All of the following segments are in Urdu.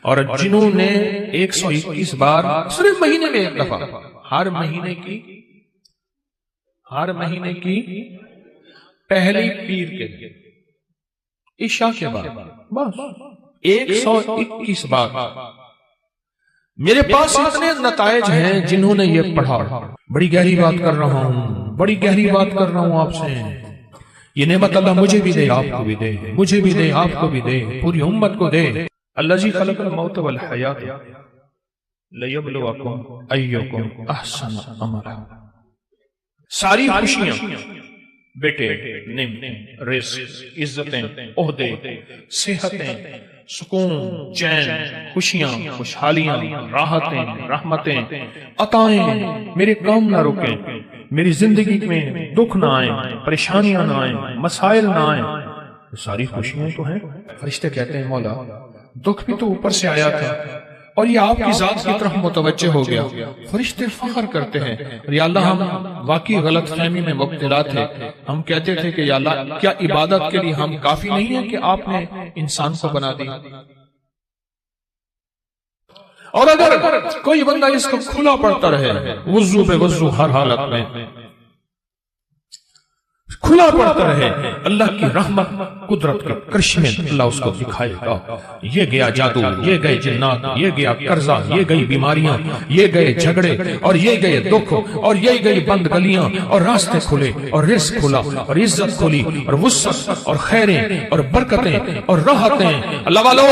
اور جنہوں نے 121 بار صرف مہینے میں ایک دفعہ، ہر مہینے کی پہلی پیر کے دن عشاء کے بعد بس 121 بار. میرے پاس اتنے نتائج ہیں جنہوں نے یہ پڑھا. بڑی گہری بات کر رہا ہوں آپ سے. یہ نعمت اللہ مجھے بھی دے، آپ کو بھی دے، مجھے بھی دے، آپ کو بھی دے، پوری امت کو دے. الذی خلق الموت والحیات لیبلوکم ایکم احسن عملا. ساری خوشیاں، بیٹے، نعمتیں، رزق، عزتیں، عہدے، صحتیں، سکون، چین، خوشیاں، خوشحالیاں، راحتیں، رحمتیں، عطائیں، میرے کام نہ رکیں، میری زندگی میں دکھ نہ آئیں، پریشانیاں نہ آئیں، مسائل نہ آئیں. ساری خوشیاں تو ہیں. فرشتے کہتے ہیں مولا دکھ بھی تو اوپر سے آیا تھا اور یہ آپ کی ذات کی طرف متوجہ ہو گیا. فرشتے فخر کرتے ہیں یا اللہ ہم واقعی غلط فہمی میں مبتلا تھے. ہم کہتے تھے کہ یا اللہ کیا عبادت کے لیے ہم کافی نہیں ہیں کہ آپ نے انسان کو بنا دیا. اور اگر کوئی بندہ اس کو کھلا پڑتا رہے وضو پہ وضو ہر حالت میں کھلا پڑتا رہے، اللہ کی رحمت قدرت کے کرشمے اللہ اس کو دکھائے گا. یہ گیا جادو، یہ گئے جنات، یہ گیا قرضہ، یہ گئی بیماریاں، یہ گئے جھگڑے، اور یہ گئے دکھ، اور یہ گئی بند گلیاں، اور راستے کھلے، اور رزق کھلا، اور عزت کھلی، اور وسعت، اور خیریں، اور برکتیں، اور راحتیں. اللہ والو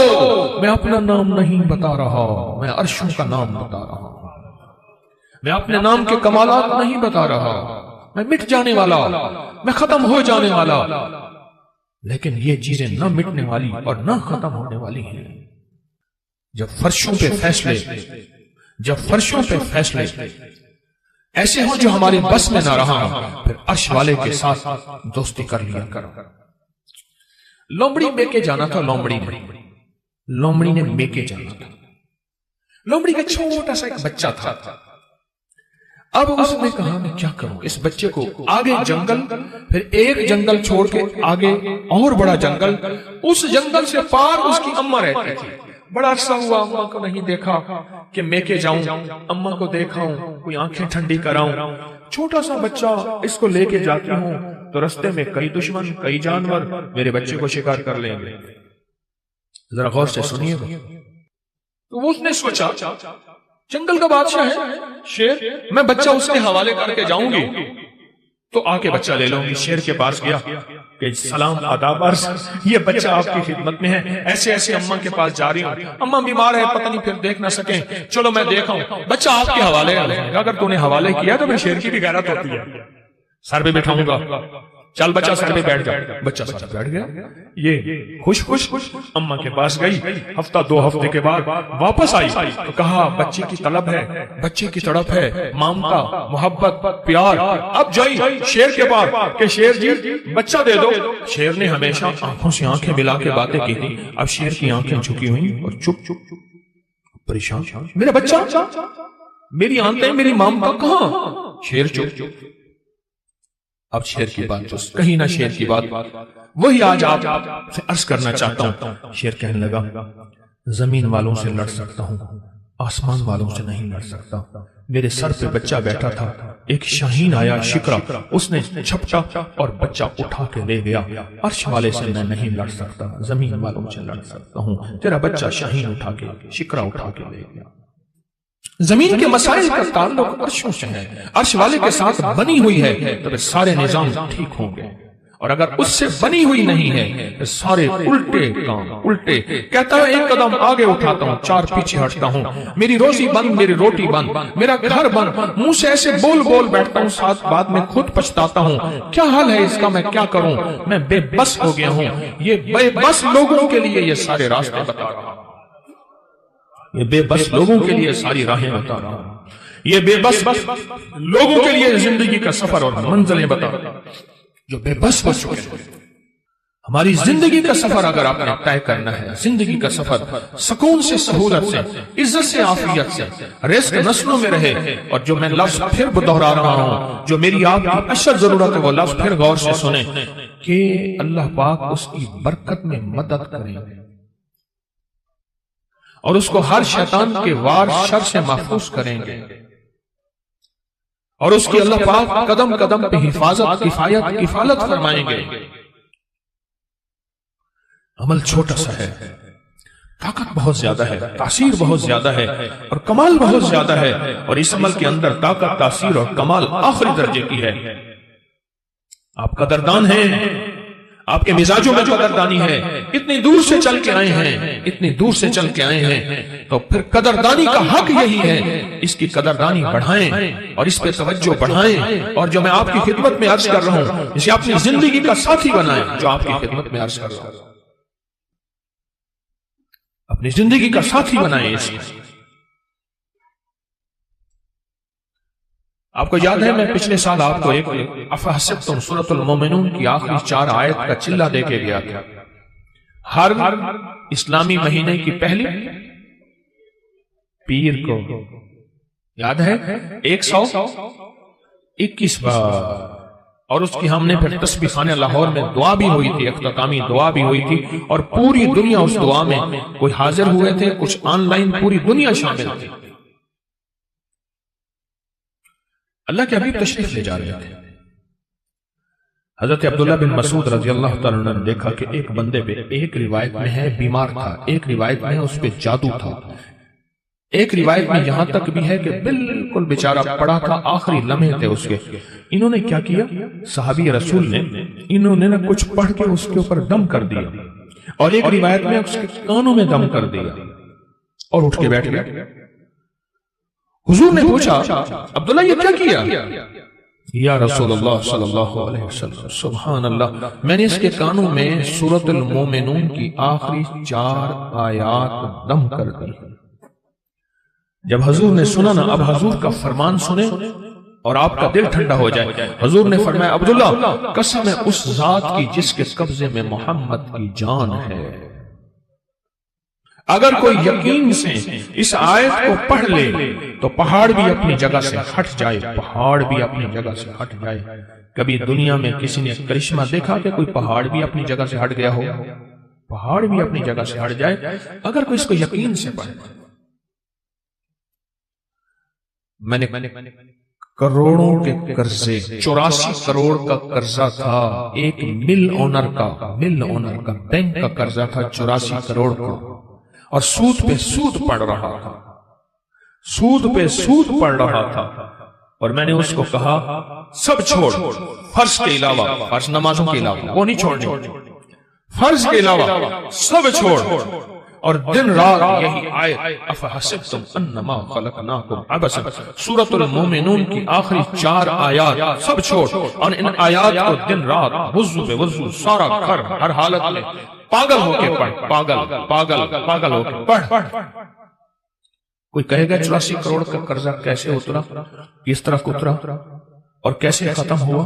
میں اپنا نام نہیں بتا رہا، میں عرشوں کا نام بتا رہا ہوں. میں اپنے نام کے کمالات نہیں بتا رہا. میں مٹ جانے والا، میں ختم ہو جانے والا، لیکن یہ چیزیں نہ مٹنے والی اور نہ ختم ہونے والی ہیں. جب فرشوں پہ فیصلے ایسے ہوں جو ہماری بس میں نہ رہا، پھر عرش والے کے ساتھ دوستی کر لیا کرو. لومڑی میکے جانا تھا. لومڑی نے میکے جانا تھا. لومڑی کا چھوٹا سا ایک بچہ تھا. اب اس نے کہا میں کیا کروں اس بچے کو. آگے جنگل، پھر ایک جنگل چھوڑ کے آگے اور بڑا جنگل، اس جنگل سے پار اس کی اماں رہتی تھی. بڑا عرصہ ہوا اماں کو نہیں دیکھا کہ میں کے جاؤں، اماں کو دیکھاؤں، کوئی آنکھیں ٹھنڈی کراؤں. چھوٹا سا بچہ اس کو لے کے جاتی ہوں تو رستے میں کئی دشمن، کئی جانور میرے بچے کو شکار کر لیں گے. ذرا غور سے سنیے. تو اس نے سوچا جنگل کا بادشاہ ہے شیر، میں بچہ اس کے حوالے کر کے جاؤں گی تو آ کے بچہ لے لوں گی. شیر کے پاس گیا کہ سلام آداب عرض، یہ بچہ آپ کی خدمت میں ہے، ایسے اماں کے پاس جا رہی ہوں، اماں بیمار ہے پتہ نہیں پھر دیکھ نہ سکیں، چلو میں دیکھاؤں. بچہ آپ کے حوالے ہے. اگر تو نے حوالے کیا تو پھر شیر کی بھی غیرت ہوتی ہے. سر پہ بٹھاؤں گا، چل بچہ سر پہ بیٹھ جا. بچہ سر پہ بیٹھ گیا. یہ خوش اماں کے پاس گئی. ہفتہ 2 ہفتے کے بعد واپس آئی تو کہا بچے کی طلب ہے، بچے کی تڑپ ہے، مامتا، محبت، پیار. اب جائی شیر کے پاس کہ شیر جی بچہ دے دو. شیر نے ہمیشہ آنکھوں سے آنکھیں ملا کے باتیں کی تھی. اب شیر کی آنکھیں جھکی ہوئی اور چپ پریشان. میرا بچہ، میری آنکھیں، میری مامتا کہاں؟ شیر چپ. اب شیر کی بات جو کہیں نہ شیر کی بات وہی آج آپ سے عرض کرنا چاہتا ہوں. شیر کہنے لگا زمین والوں سے لڑ سکتا ہوں، آسمان والوں سے نہیں لڑ سکتا. میرے سر پہ بچہ بیٹھا تھا، ایک شاہین آیا شکرا، اس نے جھپٹا اور بچہ اٹھا کے لے گیا. عرش والے سے میں نہیں لڑ سکتا، زمین والوں سے لڑ سکتا ہوں. تیرا بچہ شاہین اٹھا کے، شکرا اٹھا کے لے گیا. زمین کے مسائل کا تعلق عرشوں سے ہے، عرش والے کے ساتھ بنی ہوئی ہے تو سارے نظام ٹھیک ہوں گے، اور اگر اس سے بنی ہوئی نہیں ہے تو سارے الٹے کام الٹے. کہتا ہے ایک قدم آگے اٹھاتا ہوں، 4 پیچھے ہٹتا ہوں. میری روزی بند، میری روٹی بند، میرا گھر بند. منہ سے ایسے بول بیٹھتا ہوں، ساتھ بعد میں خود پچھتاتا ہوں. کیا حل ہے اس کا، میں کیا کروں؟ میں بے بس ہو گیا ہوں. یہ بے بس لوگوں کے لیے یہ سارے راستے بتا رہا ہوں. یہ بے بس لوگوں کے لیے ساری راہیں بتا رہا ہوں. یہ بے بس لوگوں کے لیے زندگی کا سفر اور منزلیں بتا رہا ہوں جو بے بس ہو چکے ہیں. ہماری زندگی کا سفر اگر آپ نے طے کرنا ہے، زندگی کا سفر سکون سے، سہولت سے، عزت سے، عافیت سے، رزق نسلوں میں رہے. اور جو میں لفظ پھر دہرا رہا ہوں، جو میری آپ کی اشد ضرورت ہے، وہ لفظ پھر غور سے سنیں کہ اللہ پاک اس کی برکت میں مدد کرے. اور اس کو ہر شیطان کے وار شر سے محفوظ کریں گے، اور اس کی اللہ پاک قدم قدم پہ حفاظت، کفالت فرمائیں گے۔ عمل چھوٹا سا ہے، طاقت بہت زیادہ ہے، تاثیر بہت زیادہ ہے، اور کمال بہت زیادہ ہے، اور اس عمل کے اندر طاقت، تاثیر اور کمال آخری درجے کی ہے۔ آپ قدردان ہیں، آپ کے مزاجوں میں جو قدردانی ہے، اتنی دور سے چل کے آئے ہیں، اتنی دور سے چل کے آئے ہیں، تو پھر قدردانی کا حق یہی ہے، اس کی قدردانی بڑھائیں اور اس پہ توجہ بڑھائیں، اور جو میں آپ کی خدمت میں عرض کر رہا ہوں اسے اپنی زندگی کا ساتھی بنائیں، جو آپ کی خدمت میں عرض کر رہا ہوں اپنی زندگی کا ساتھی بنائیں اس کو۔ آپ کو یاد ہے میں پچھلے سال آپ کو ایک افحسبتم سورۃ المومنون کی آخری 4 آیت کا چلہ دے کے گیا تھا۔ ہر اسلامی مہینے کی پہلی پیر کو، یاد ہے، 121 بار، اور اس کی ہم نے پھر تسبیح خانہ لاہور میں دعا بھی ہوئی تھی، اختتامی دعا بھی ہوئی تھی، اور پوری دنیا اس دعا میں، کوئی حاضر ہوئے تھے، کچھ آن لائن، پوری دنیا شامل تھی۔ اللہ کے حبیب تشریف لے جا رہے تھے۔ حضرت عبداللہ بن مسعود رضی اللہ تعالیٰ عنہ نے دیکھا کہ ایک بندے پہ، ایک روایت میں ہے بیمار تھا، ایک روایت میں ہے اس پہ جادو تھا، ایک روایت میں یہاں تک بھی ہے کہ بالکل بیچارہ پڑا تھا، آخری لمحے تھے اس کے۔ انہوں نے کیا کیا؟ صحابی رسول نے، انہوں نے کچھ پڑھ کے اس کے اوپر دم کر دیا، اور ایک روایت میں اس کے کانوں میں دم کر دیا، اور اٹھ کے بیٹھ گئے۔ حضور نے پوچھا، عبداللہ یہ کیا کیا؟ یا رسول اللہ صلی اللہ علیہ وسلم، سبحان اللہ، میں نے اس کے کانوں میں سورۃ المومنون کی آخری 4 آیات دم کر دی۔ جب حضور نے سنا نا، اب حضور کا فرمان سنیں اور آپ کا دل ٹھنڈا ہو جائے۔ حضور نے فرمایا، عبداللہ قسم ہے اس ذات کی جس کے قبضے میں محمد کی جان ہے، اگر کوئی یقین سے اس آیت کو پڑھ لے تو پہاڑ بھی اپنی جگہ سے ہٹ جائے، پہاڑ بھی اپنی جگہ سے ہٹ جائے۔ کبھی دنیا میں کسی نے کرشمہ دیکھا کہ کوئی پہاڑ بھی اپنی جگہ سے ہٹ گیا ہو؟ پہاڑ بھی اپنی جگہ سے ہٹ جائے اگر کوئی اس کو یقین سے پڑھے۔ میں نے کروڑوں کے قرضے، 84 کروڑ کا قرضہ تھا، ایک مل اونر کا بینک کا قرضہ تھا 84 کروڑ کا، اور سود پہ سود پڑ رہا تھا، سود پہ سود پڑ رہا تھا، اور میں نے اس کو کہا سب چھوڑ، فرض کے علاوہ، فرض نمازوں کے علاوہ وہ نہیں چھوڑنے، فرض کے علاوہ سب چھوڑ، اور دن رات یہی آیت افحسبتم انما خلقناکم عبثا، سورۃ المومنون کی آخری 4 آیات سب چھوڑ، اور ان آیات کو دن رات وضو بے وضو سارا گھر ہر حالت میں پاگل ہو کے پڑھ، پاگل ہو کے پڑھ۔ کوئی کہے گا 84 کروڑ کا قرضہ کیسے اترا، کس طرح اترا اور کیسے ختم ہوا؟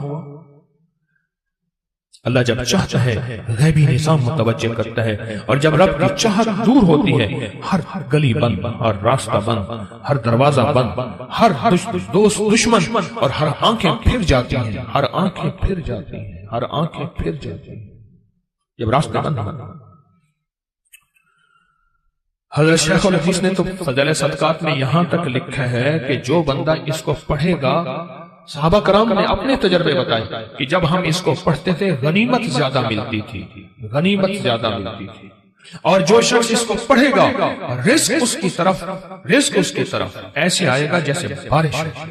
اللہ جب چاہتا ہے غیبی نظام متوجہ کرتا ہے، اور جب رب کی چاہت دور ہوتی ہے، ہر گلی بند، ہر راستہ بند، ہر دروازہ بند، ہر دوست دشمن، اور ہر آنکھیں پھر جاتی ہیں، ہر آنکھیں پھر جاتی ہیں، ہر آنکھیں پھر جاتی ہیں جب راستہ بند ہونا۔ حضرت شیخ الحدیث نے تو فضائل صدقات میں یہاں تک لکھا ہے کہ جو بندہ اس کو پڑھے گا، صحابہ کرام نے اپنے تجربے بتائے کہ جب ہم اس کو پڑھتے تھے غنیمت زیادہ ملتی تھی، غنیمت زیادہ ملتی تھی، اور جو شخص اس کو پڑھے گا رزق اس کی طرف ایسے آئے گا جیسے بارش ہوتی ہے،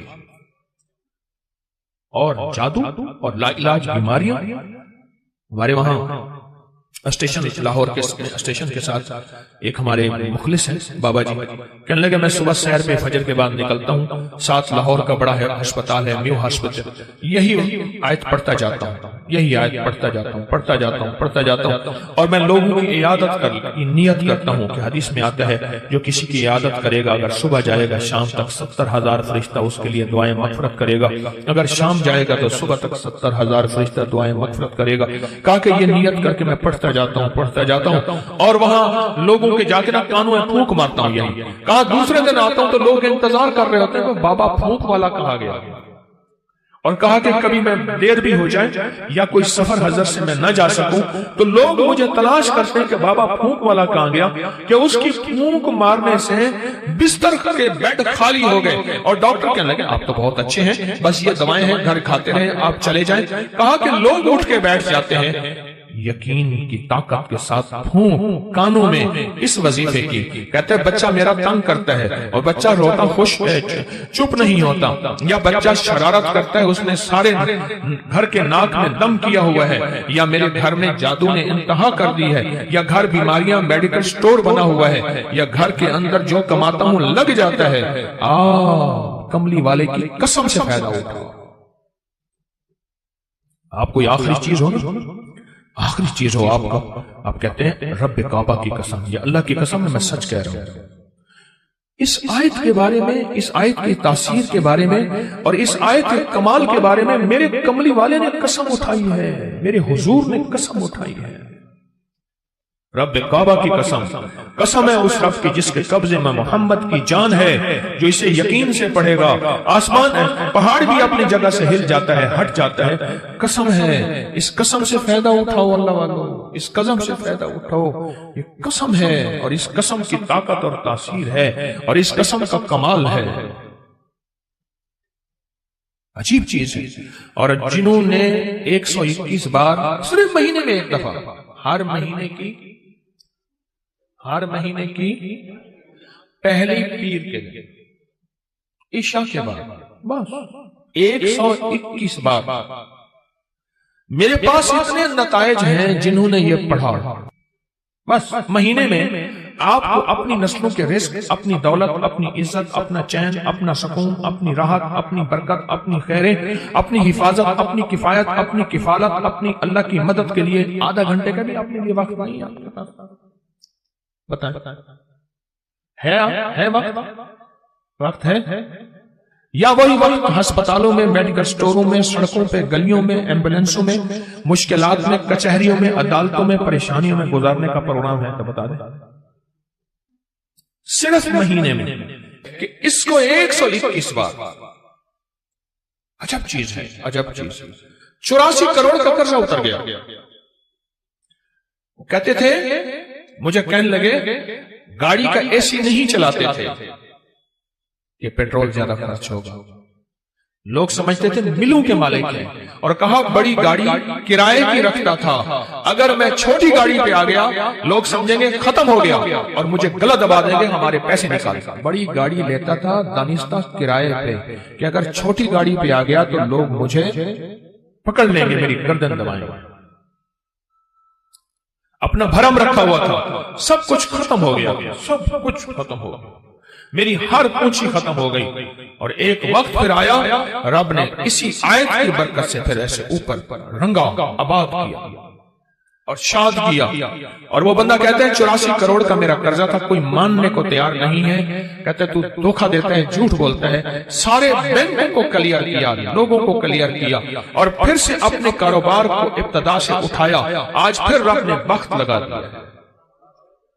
اور جادو اور لا علاج بیماریاں۔ ہمارے وہاں اسٹیشن لاہور کے اسٹیشن کے ساتھ ایک ہمارے مخلص ہیں بابا جی، کہنے لگے میں صبح سحر پہ فجر کے بعد نکلتا ہوں، ساتھ لاہور کا بڑا ہسپتال ہے میو ہاسپٹل، یہی آیت پڑھتا جاتا ہوں، یہی آیت پڑھتا جاتا ہوں، اور میں لوگوں کی عیادت کی نیت کرتا ہوں کہ حدیث میں آتا ہے جو کسی کی عیادت کرے گا، اگر صبح جائے گا شام تک 70,000 فرشتہ اس کے لیے دعائیں مغفرت کرے گا، اگر شام جائے گا تو صبح تک 70,000 فرشتہ دعائیں مغفرت کرے گا۔ کہا کہ یہ نیت کر کے میں پڑھتا جاتا ہوں، اور وہاں لوگوں کے جا کے نا کانوں میں پھونک مارتا ہوں یہی۔ کہا دوسرے دن آتا ہوں تو لوگ انتظار کر رہے ہوتے ہیں کہ بابا پھونک والا کہا گیا، اور کہا کہ کبھی میں دیر بھی ہو جائے یا کوئی سفر حضرت سے میں نہ جا سکوں تو لوگ مجھے تلاش کرتے ہیں کہ بابا پھونک والا کہاں گیا، کہ اس کی پھونک مارنے سے بستر کے بیڈ خالی ہو گئے، اور ڈاکٹر کہنے لگے آپ تو بہت اچھے ہیں، بس یہ دوائیں ہیں گھر کھاتے رہے، آپ چلے جائیں۔ کہا کہ لوگ اٹھ کے بیٹھ جاتے ہیں یقین کی طاقت کے ساتھ پھونک کانوں میں اس وظیفے کی، کہتے ہیں بچہ میرا تنگ کرتا ہے اور بچہ روتا خوش ہے چپ نہیں ہوتا، یا بچہ شرارت کرتا ہے اس نے سارے گھر کے ناک میں دم کیا ہوا ہے، یا میرے گھر میں جادو نے انتہا کر دی ہے، یا گھر بیماریاں میڈیکل سٹور بنا ہوا ہے، یا گھر کے اندر جو کماتا ہوں لگ جاتا ہے، کملی والے کی قسم سے فائدہ اٹھاؤ۔ آپ کوئی آخری چیز ہو نا، آخری چیز ہو آپ کا، آپ کہتے ہیں رب کعبہ کی قسم، یا اللہ کی قسم میں سچ کہہ رہا ہوں۔ اس آیت کے بارے میں، اس آیت کی تاثیر کے بارے میں اور اس آیت کے کمال کے بارے میں میرے کملی والے نے قسم اٹھائی ہے، میرے حضور نے قسم اٹھائی ہے۔ رب کعبہ کی قسم، قسم ہے اس رب کی جس کے قبضے میں محمد کی جان ہے، جو اسے یقین سے پڑھے گا آسمان پہاڑ بھی اپنی جگہ سے ہل جاتا ہے، ہٹ جاتا ہے۔ قسم ہے، اس قسم سے فائدہ اٹھاؤ اللہ والو، اس قسم سے فائدہ اٹھاؤ، یہ قسم ہے اور اس قسم کی طاقت اور تاثیر ہے اور اس قسم کا کمال ہے، عجیب چیز ہے۔ اور جنہوں نے 121 بار صرف مہینے میں ایک دفعہ، ہر مہینے کی پہلی پیر کے دن عشاء کے بعد بس 121 بار، میرے پاس اتنے نتائج ہیں جنہوں نے یہ پڑھا، بس مہینے میں آپ کو اپنی نسلوں کے رزق، اپنی دولت، اپنی عزت، اپنا چین، اپنا سکون، اپنی راحت، اپنی برکت، اپنی خیریں، اپنی حفاظت، اپنی کفایت، اپنی کفالت، اپنی اللہ کی مدد کے لیے آدھا گھنٹے کا بھی اپنے لیے وقت نہیں ہے آپ کے پاس، بتائیں ہے وقت ہے، یا وہی وقت ہسپتالوں میں، میڈیکل سٹوروں میں، سڑکوں پہ، گلیوں میں، ایمبولینسوں میں، مشکلات میں، کچہریوں میں، عدالتوں میں، پریشانیوں میں گزارنے کا پروگرام ہے تو بتا دیں صرف مہینے میں کہ اس کو 121 بار۔ عجب چیز ہے، عجب چیز ہے۔ 84 کروڑ کا قرضہ اتر گیا۔ کہتے تھے، مجھے کہنے لگے گاڑی کا اے سی نہیں چلاتے تھے کہ پیٹرول زیادہ خرچ ہوگا، لوگ سمجھتے تھے ملوں کے مالک ہیں، اور کہا بڑی گاڑی کرائے کی رکھتا تھا، اگر میں چھوٹی گاڑی پہ آ گیا لوگ سمجھیں گے ختم ہو گیا اور مجھے گلا دبا دیں گے، ہمارے پیسے نکال۔ بڑی گاڑی لیتا تھا دانستہ کرائے پہ کہ اگر چھوٹی گاڑی پہ آ گیا تو لوگ مجھے پکڑ لیں گے، میری گردن دبائیں گے۔ اپنا بھرم رکھا ہوا تھا، سب کچھ ختم ہو گیا، سب کچھ ختم ہو گیا، میری ہر پونچھی ختم ہو گئی۔ اور ایک وقت پھر آیا، رب نے اسی آیت کی برکت سے پھر ایسے اوپر رنگا، آباد کیا اور شاد کیا۔ اور وہ بندہ کہتا ہے 84 کروڑ کا میرا قرضہ تھا، کوئی ماننے کو تیار نہیں ہے، کہتا ہے تو دھوکہ دیتا ہے، جھوٹ بولتا ہے۔ سارے بینکوں کو کلیئر کیا، لوگوں کو کلیئر کیا، اور پھر سے اپنے کاروبار کو ابتدا سے اٹھایا۔ آج پھر رب نے وقت لگا دیا ہے۔